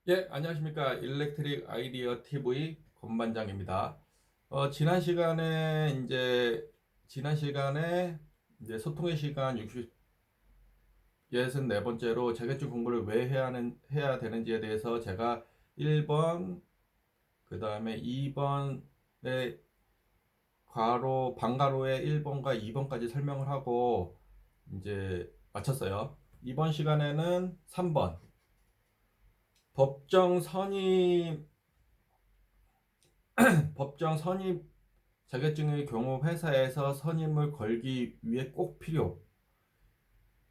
예, 안녕하십니까. 일렉트릭 아이디어 TV 권반장입니다. 지난 시간에 이제 소통의 시간 64번째로 자격증 공부를 왜 해야 되는지에 대해서 제가 1번, 그 다음에 2번의 방가로의 1번과 2번까지 설명을 하고 이제 마쳤어요. 이번 시간에는 3번, 법정 선임, 법정 선임 자격증의 경우 회사에서 선임을 걸기 위해 꼭 필요.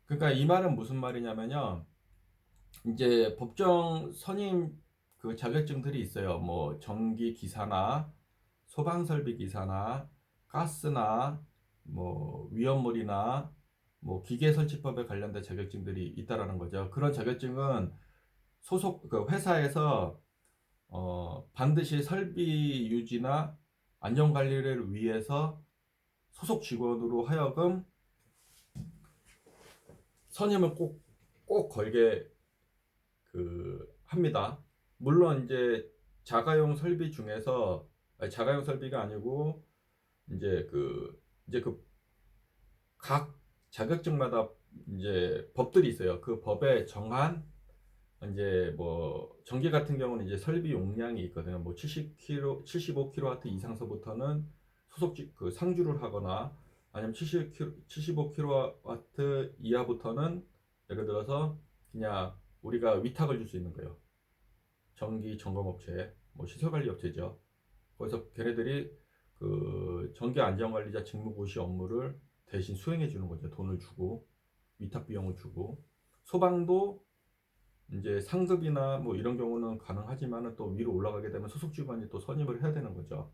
그러니까 이 말은 무슨 말이냐면요. 이제 법정 선임 그 자격증들이 있어요. 뭐 전기 기사나 소방 설비 기사나 가스나 뭐 위험물이나 뭐 기계 설치법에 관련된 자격증들이 있다라는 거죠. 그런 자격증은 소속 그 회사에서 반드시 설비 유지나 안전 관리를 위해서 소속 직원으로 하여금 선임을 꼭 걸게 합니다. 물론 이제 자가용 설비 중에서 자가용 설비가 아니고 이제 그 각 자격증마다 이제 법들이 있어요. 그 법에 정한 이제 뭐 전기 같은 경우는 이제 설비 용량이 있거든요. 뭐 70kW, 75kW 이상서부터는 그 상주를 하거나 아니면 75kW 이하부터는 예를 들어서 그냥 우리가 위탁을 줄 수 있는 거예요. 전기 점검업체, 뭐 시설관리업체죠. 거기서 걔네들이 그 전기 안전관리자 직무고시 업무를 대신 수행해 주는 거죠. 돈을 주고 위탁 비용을 주고 소방도 이제 상급이나 뭐 이런 경우는 가능하지만은 또 위로 올라가게 되면 소속 직원이 또 선임을 해야 되는 거죠.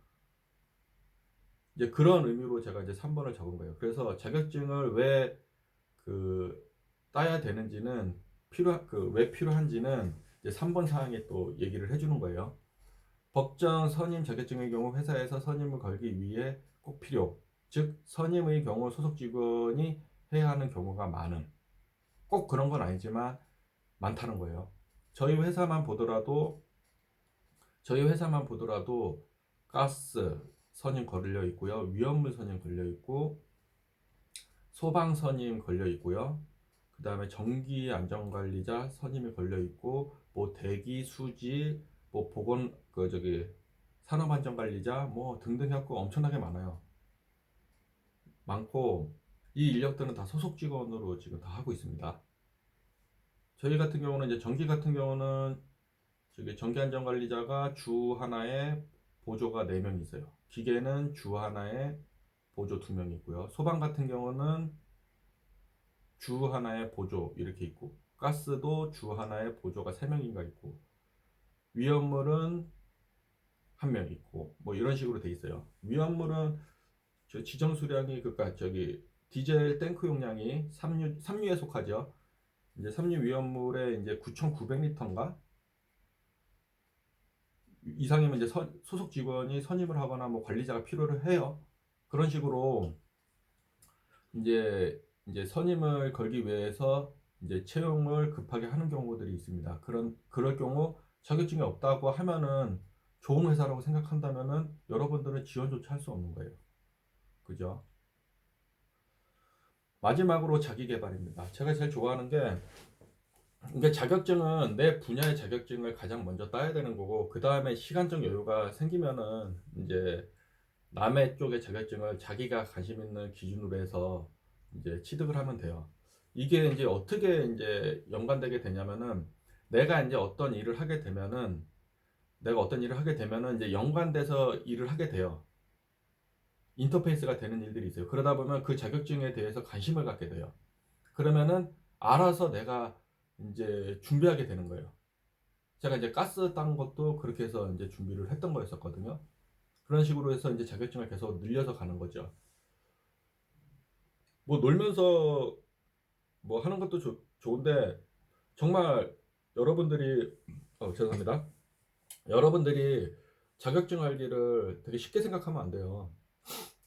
이제 그런 의미로 제가 이제 3번을 적은 거예요. 그래서 자격증을 왜 그 따야 되는지는 왜 필요한지는 이제 3번 사항에 또 얘기를 해주는 거예요. 법정 선임 자격증의 경우 회사에서 선임을 걸기 위해 꼭 필요. 즉 선임의 경우 소속 직원이 해야 하는 경우가 많은. 꼭 그런 건 아니지만 많다는 거예요. 저희 회사만 보더라도 저희 회사만 보더라도 가스 선임 걸려 있고요. 위험물 선임 걸려 있고 소방 선임 걸려 있고요. 그 다음에 전기 안전관리자 선임이 걸려 있고 뭐 대기 수지 뭐 보건 그 저기 산업안전관리자 뭐 등등 해갖고 엄청나게 많아요. 많고 이 인력들은 다 소속 직원으로 지금 다 하고 있습니다. 저희 같은 경우는 이제 전기 같은 경우는 저기 전기안전관리자가 주 하나에 보조가 4명 있어요. 기계는 주 하나에 보조 2명 있고요. 소방 같은 경우는 주 하나에 보조 이렇게 있고 가스도 주 하나에 보조가 3명인가 있고 위험물은 1명 있고 뭐 이런 식으로 돼 있어요. 위험물은 저 지정 수량이 그니까 저기 디젤 탱크 용량이 삼류에 속하죠. 이제 삼류 위험물에 이제 9,900리터인가 이상이면 이제 소속 직원이 선임을 하거나 뭐 관리자가 필요를 해요. 그런 식으로 이제 선임을 걸기 위해서 이제 채용을 급하게 하는 경우들이 있습니다. 그럴 경우 자격증이 없다고 하면은 좋은 회사라고 생각한다면은 여러분들은 지원조차 할 수 없는 거예요. 그죠? 마지막으로 자기 개발입니다. 제가 제일 좋아하는 게 이게 자격증은 내 분야의 자격증을 가장 먼저 따야 되는 거고 그 다음에 시간적 여유가 생기면은 이제 남의 쪽의 자격증을 자기가 관심 있는 기준으로 해서 이제 취득을 하면 돼요. 이게 이제 어떻게 이제 연관되게 되냐면은 내가 이제 어떤 일을 하게 되면은 이제 연관돼서 일을 하게 돼요. 인터페이스가 되는 일들이 있어요. 그러다 보면 그 자격증에 대해서 관심을 갖게 돼요. 그러면은 알아서 내가 이제 준비하게 되는 거예요. 제가 이제 가스 딴 것도 그렇게 해서 이제 준비를 했던 거였었거든요. 그런 식으로 해서 이제 자격증을 계속 늘려서 가는 거죠. 뭐 놀면서 뭐 하는 것도 좋은데 정말 여러분들이 죄송합니다. 여러분들이 자격증 알기를 되게 쉽게 생각하면 안 돼요.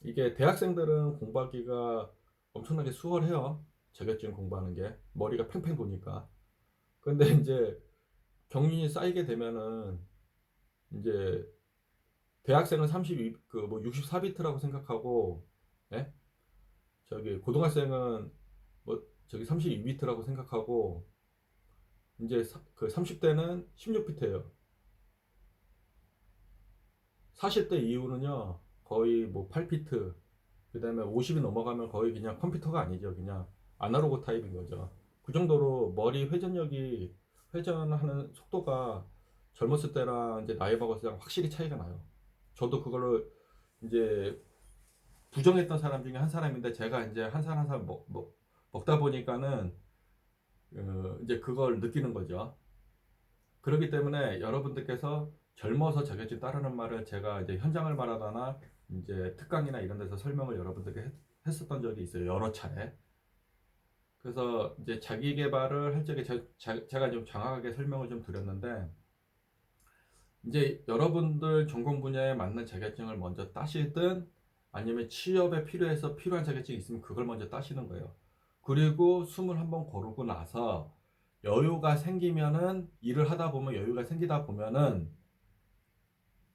이게 대학생들은 공부하기가 엄청나게 수월해요. 자격증 공부하는 게 머리가 팽팽 도니까. 근데 이제 경륜이 쌓이게 되면은 이제 대학생은 32, 그 뭐 64비트라고 생각하고, 예? 저기 고등학생은 뭐 저기 32비트라고 생각하고, 이제 그 30대는 16비트예요. 40대 이후는요 거의 뭐 8비트, 그다음에 50이 넘어가면 거의 그냥 컴퓨터가 아니죠. 그냥 아날로그 타입인 거죠. 그 정도로 머리 회전력이, 회전하는 속도가 젊었을 때랑 이제 나이 먹었을 때랑 확실히 차이가 나요. 저도 그거를 이제 부정했던 사람 중에 한 사람인데, 제가 이제 한 살 한 살 먹다 보니까는 이제 그걸 느끼는 거죠. 그렇기 때문에 여러분들께서 젊어서 자격증 따르는 말을 제가 이제 현장을 말하거나 이제 특강이나 이런 데서 설명을 여러분들께 했었던 적이 있어요. 여러 차례. 그래서 이제 자기 개발을 할 적에 제가 좀 장황하게 설명을 좀 드렸는데, 이제 여러분들 전공 분야에 맞는 자격증을 먼저 따시든, 아니면 취업에 필요해서 필요한 자격증이 있으면 그걸 먼저 따시는 거예요. 그리고 숨을 한번 고르고 나서 여유가 생기면은, 일을 하다 보면 여유가 생기다 보면은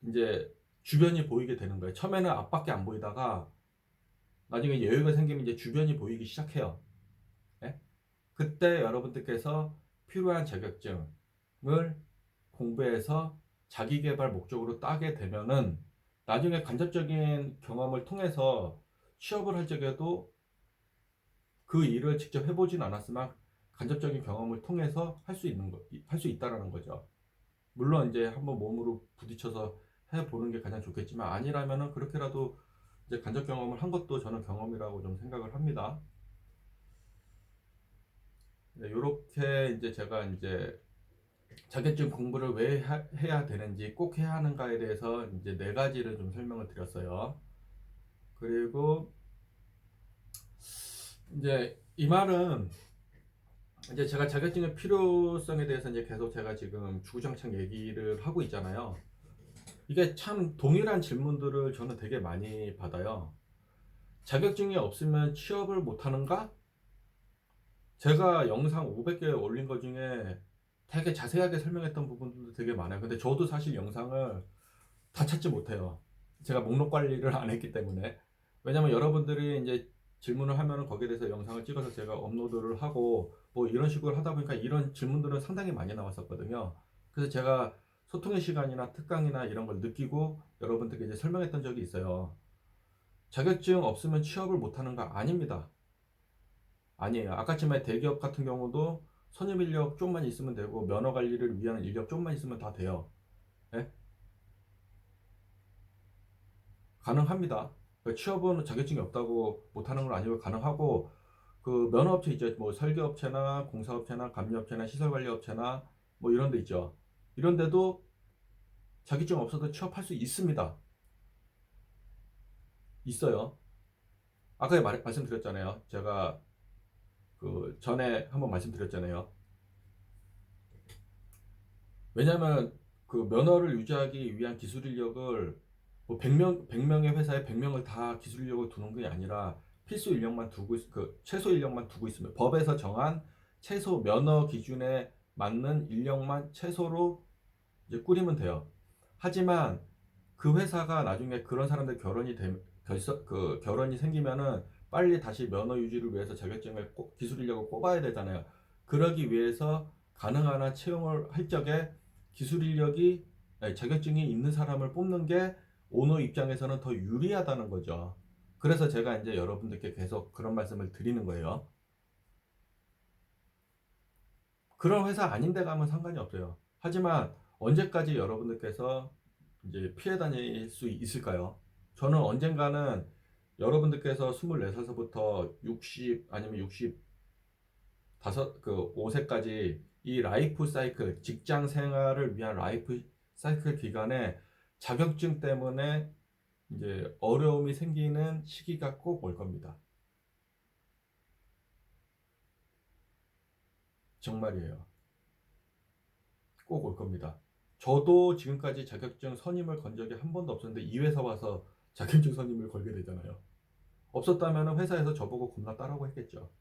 이제 주변이 보이게 되는 거예요. 처음에는 앞밖에 안 보이다가 나중에 여유가 생기면 이제 주변이 보이기 시작해요. 예? 그때 여러분들께서 필요한 자격증을 공부해서 자기 개발 목적으로 따게 되면은 나중에 간접적인 경험을 통해서 취업을 할 적에도 그 일을 직접 해보진 않았으나 간접적인 경험을 통해서 할 수 있다라는 거죠. 물론 이제 한번 몸으로 부딪혀서 해보는 게 가장 좋겠지만, 아니라면은 그렇게라도 이제 간접 경험을 한 것도 저는 경험이라고 좀 생각을 합니다. 네, 요렇게 이제 제가 이제 자격증 공부를 왜 해야 되는지, 꼭 해야 하는가에 대해서 이제 네 가지를 좀 설명을 드렸어요. 그리고 이제 이 말은 이제 제가 자격증의 필요성에 대해서 이제 계속 제가 지금 주구장창 얘기를 하고 있잖아요. 이게 참 동일한 질문들을 저는 되게 많이 받아요. 자격증이 없으면 취업을 못 하는가? 제가 영상 500개 올린 것 중에 되게 자세하게 설명했던 부분들도 되게 많아요. 근데 저도 사실 영상을 다 찾지 못해요. 제가 목록 관리를 안 했기 때문에. 왜냐면 여러분들이 이제 질문을 하면은 거기에 대해서 영상을 찍어서 제가 업로드를 하고 뭐 이런 식으로 하다 보니까 이런 질문들은 상당히 많이 나왔었거든요. 그래서 제가 소통의 시간이나 특강이나 이런 걸 느끼고 여러분들께 이제 설명했던 적이 있어요. 자격증 없으면 취업을 못 하는가? 아닙니다. 아니에요. 아까쯤에 대기업 같은 경우도 선임 인력 좀만 있으면 되고, 면허 관리를 위한 인력 좀만 있으면 다 돼요. 예? 가능합니다. 그 취업은 자격증이 없다고 못하는 건 아니고 가능하고, 그 면허업체 있죠. 뭐 설계업체나 공사업체나 감리업체나 시설관리업체나 뭐 이런 데 있죠. 이런 데도 자격증 없어도 취업할 수 있습니다. 있어요. 아까 말씀드렸잖아요. 제가 그 전에 한번 말씀드렸잖아요. 왜냐하면 그 면허를 유지하기 위한 기술 인력을 뭐 100명의 회사에 100명을 다 기술 인력을 두는 게 아니라 필수 인력만 두고 그 최소 인력만 두고 있으면, 법에서 정한 최소 면허 기준에 맞는 인력만 최소로 이제 꾸리면 돼요. 하지만 그 회사가 나중에 그런 사람들 결혼이 생기면은 빨리 다시 면허 유지를 위해서 자격증을 기술 인력을 뽑아야 되잖아요. 그러기 위해서 가능한 한 채용을 할 적에 기술 인력이, 자격증이 있는 사람을 뽑는 게 오너 입장에서는 더 유리하다는 거죠. 그래서 제가 이제 여러분들께 계속 그런 말씀을 드리는 거예요. 그런 회사 아닌 데 가면 상관이 없어요. 하지만 언제까지 여러분들께서 이제 피해 다닐 수 있을까요? 저는 언젠가는 여러분들께서 24살서부터 60 아니면 5세까지 이 라이프 사이클, 직장 생활을 위한 라이프 사이클 기간에 자격증 때문에 이제 어려움이 생기는 시기가 꼭 올 겁니다. 정말이에요. 꼭 올 겁니다. 저도 지금까지 자격증 선임을 건 적이 한 번도 없었는데 이 회사 와서 자격증 선임을 걸게 되잖아요. 없었다면 회사에서 저보고 겁나 따라고 했겠죠.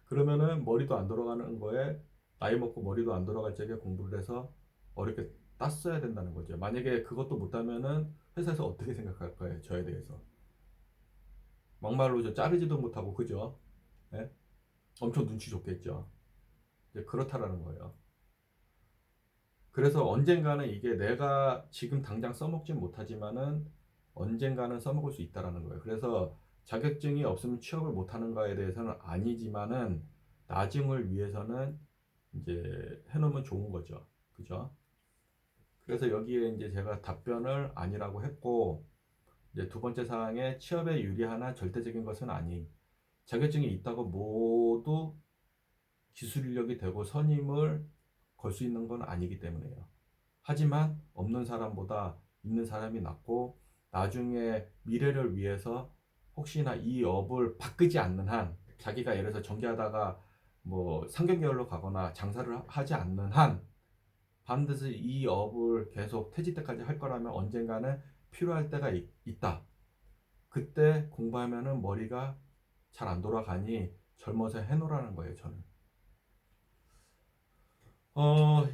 그러면은 머리도 안 돌아가는 거에 나이 먹고 머리도 안 돌아갈 적에 공부를 해서 어렵게 땄어야 된다는 거죠. 만약에 그것도 못하면은 회사에서 어떻게 생각할 거예요, 저에 대해서. 막말로 저 자르지도 못하고, 그죠? 예? 엄청 눈치 줬겠죠. 이제 그렇다라는 거예요. 그래서 언젠가는 이게 내가 지금 당장 써먹진 못하지만은 언젠가는 써먹을 수 있다라는 거예요. 그래서 자격증이 없으면 취업을 못하는가에 대해서는 아니지만은 나중을 위해서는 이제 해놓으면 좋은 거죠. 그죠? 그래서 여기에 이제 제가 답변을 아니라고 했고, 이제 두 번째 사항에 취업에 유리하나 절대적인 것은 아니. 자격증이 있다고 모두 기술 인력이 되고 선임을 걸 수 있는 건 아니기 때문에요. 하지만 없는 사람보다 있는 사람이 낫고, 나중에 미래를 위해서 혹시나 이 업을 바꾸지 않는 한, 자기가 예를 들어서 전기하다가 뭐 상경계열로 가거나 장사를 하지 않는 한 반드시 이 업을 계속 퇴직 때까지 할 거라면 언젠가는 필요할 때가 있다. 그때 공부하면은 머리가 잘 안 돌아가니 젊어서 해놓으라는 거예요, 저는.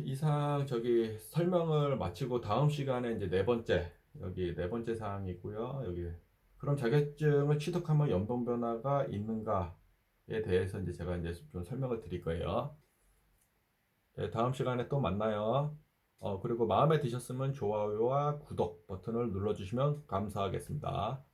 이상 저기 설명을 마치고 다음 시간에 이제 네 번째, 여기 네 번째 사항이고요. 여기 그럼 자격증을 취득하면 연봉 변화가 있는가에 대해서 이제 제가 이제 좀 설명을 드릴 거예요. 네, 다음 시간에 또 만나요. 그리고 마음에 드셨으면 좋아요와 구독 버튼을 눌러주시면 감사하겠습니다.